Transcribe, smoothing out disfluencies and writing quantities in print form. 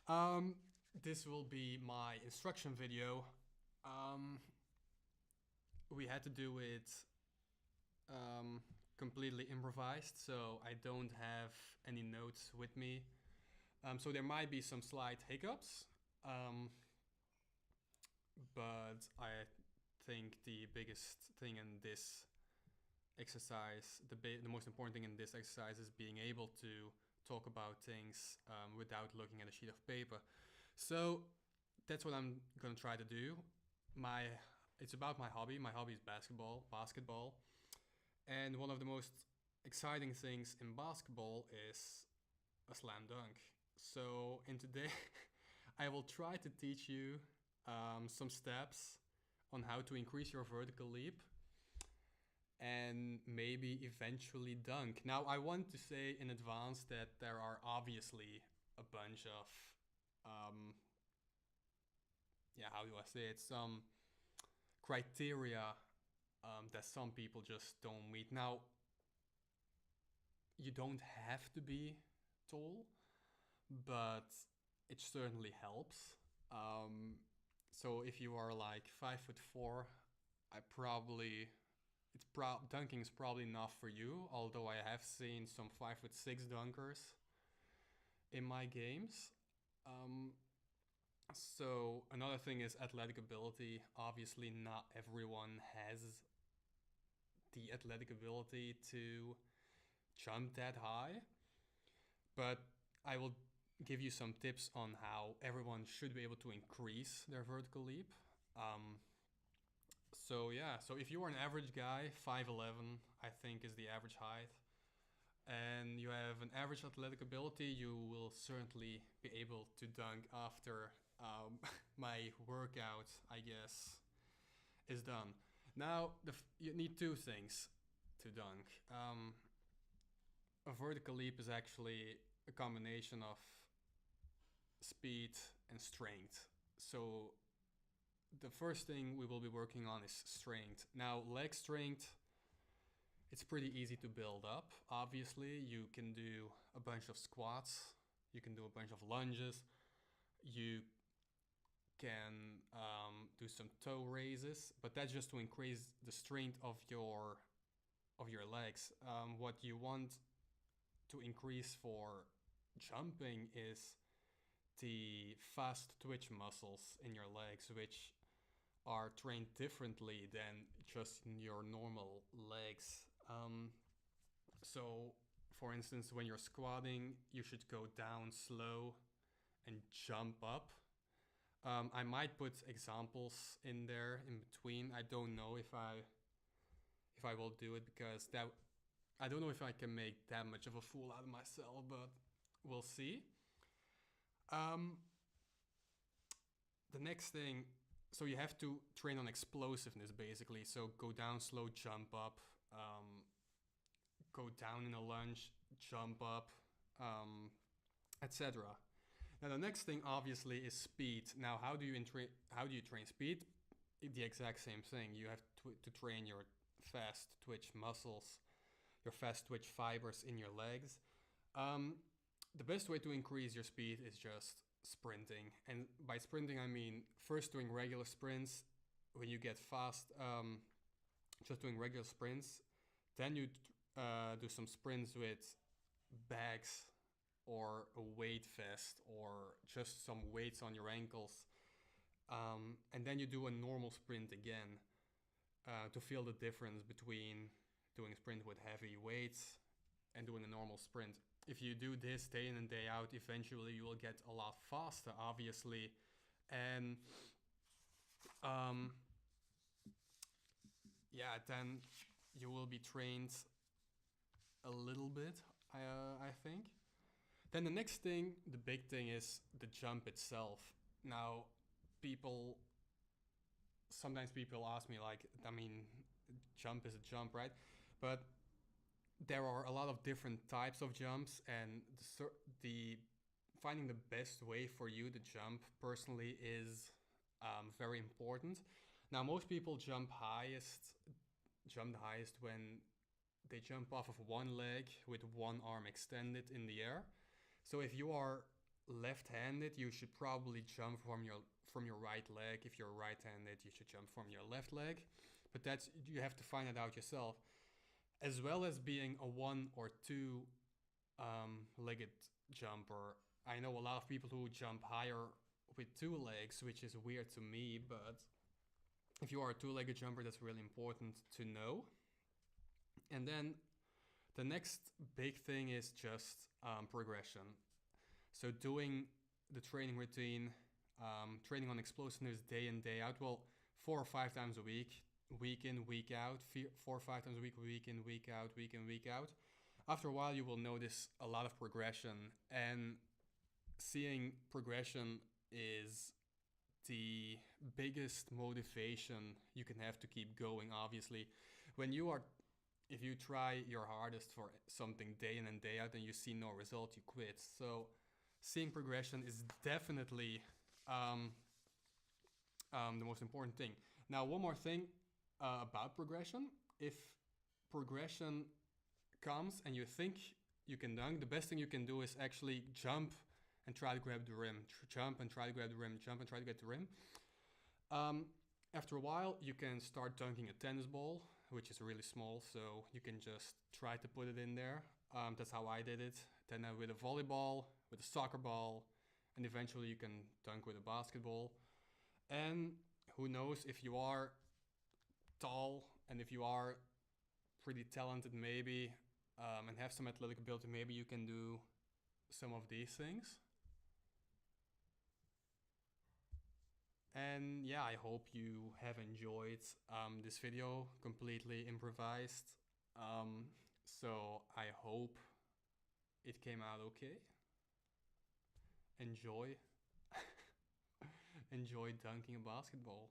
Um, this will be my instruction video. Um, we had to do it um, completely improvised, so I don't have any notes with me. So there might be some slight hiccups, um, but I think the biggest thing in this exercise, the most important thing in this exercise is being able to talk about things without looking at a sheet of paper. So that's what I'm gonna try to do. My It's about my hobby. My hobby is basketball, and one of the most exciting things in basketball is a slam dunk. So in today, I will try to teach you some steps on how to increase your vertical leap and maybe eventually dunk. Now, I want to say in advance that there are obviously a bunch of, um, yeah, how do I say it? Some criteria that some people just don't meet. Now, you don't have to be tall, but it certainly helps. Um, so if you are like 5'4", I probably dunking is probably enough for you. Although I have seen some 5'6" dunkers in my games. Um, so another thing is athletic ability. Obviously, not everyone has the athletic ability to jump that high, but I will give you some tips on how everyone should be able to increase their vertical leap. Um, so if you are an average guy, 5'11", I think is the average height, and you have an average athletic ability, you will certainly be able to dunk after my workout, I guess, is done. Now, you need two things to dunk. A vertical leap is actually a combination of speed and strength. So the first thing we will be working on is strength. Now, leg strength, it's pretty easy to build up. Obviously, you can do a bunch of squats, you can do a bunch of lunges, you can do some toe raises, but that's just to increase the strength of your legs. What you want to increase for jumping is the fast twitch muscles in your legs, which are trained differently than just in your normal legs. So, for instance, when you're squatting, you should go down slow and jump up. I might put examples in there in between. I don't know if I will do it because that I don't know if I can make that much of a fool out of myself, but we'll see. Um, the next thing, so you have to train on explosiveness basically. So go down slow, jump up, go down in a lunge, jump up, etc. Now the next thing obviously is speed. Now how do you train speed? The exact same thing. You have to train your fast twitch muscles, your fast twitch fibers in your legs. Um, the best way to increase your speed is just sprinting. And by sprinting, I mean first doing regular sprints. When you get fast, just doing regular sprints. Then you do some sprints with bags or a weight vest or just some weights on your ankles. And then you do a normal sprint again to feel the difference between doing a sprint with heavy weights and doing a normal sprint. If you do this day in and day out, eventually you will get a lot faster, obviously. And um, yeah, then you will be trained a little bit, I think. Then the next thing, the big thing is the jump itself. Now, people sometimes people ask me like, I mean, jump is a jump, right? But there are a lot of different types of jumps, and the finding the best way for you to jump personally is very important. Now, most people jump the highest when they jump off of one leg with one arm extended in the air. So if you are left-handed, you should probably jump from your right leg. If you're right-handed, you should jump from your left leg. But that's, you have to find it out yourself. As well as being a one or two legged jumper. I know a lot of people who jump higher with two legs, which is weird to me, but if you are a two-legged jumper, that's really important to know. And then the next big thing is just progression. So doing the training routine, training on explosiveness day in, day out. Well, 4 or 5 times a week, week in, week out, 4 or 5 times a week in, week out, week in, week out. After a while, you will notice a lot of progression, and seeing progression is the biggest motivation you can have to keep going. Obviously, when you are, if you try your hardest for something day in and day out and you see no result, you quit. So seeing progression is definitely the most important thing. Now, one more thing about progression. If progression comes and you think you can dunk, the best thing you can do is actually jump and try to grab the rim. Jump and try to grab the rim. Jump and try to get the rim. After a while, you can start dunking a tennis ball, which is really small, so you can just try to put it in there. That's how I did it. Then with a volleyball, with a soccer ball, and eventually you can dunk with a basketball. And who knows, if you are tall and if you are pretty talented maybe, and have some athletic ability, maybe you can do some of these things. And yeah, I hope you have enjoyed this video, completely improvised. So I hope it came out okay. Enjoy. Enjoy dunking a basketball.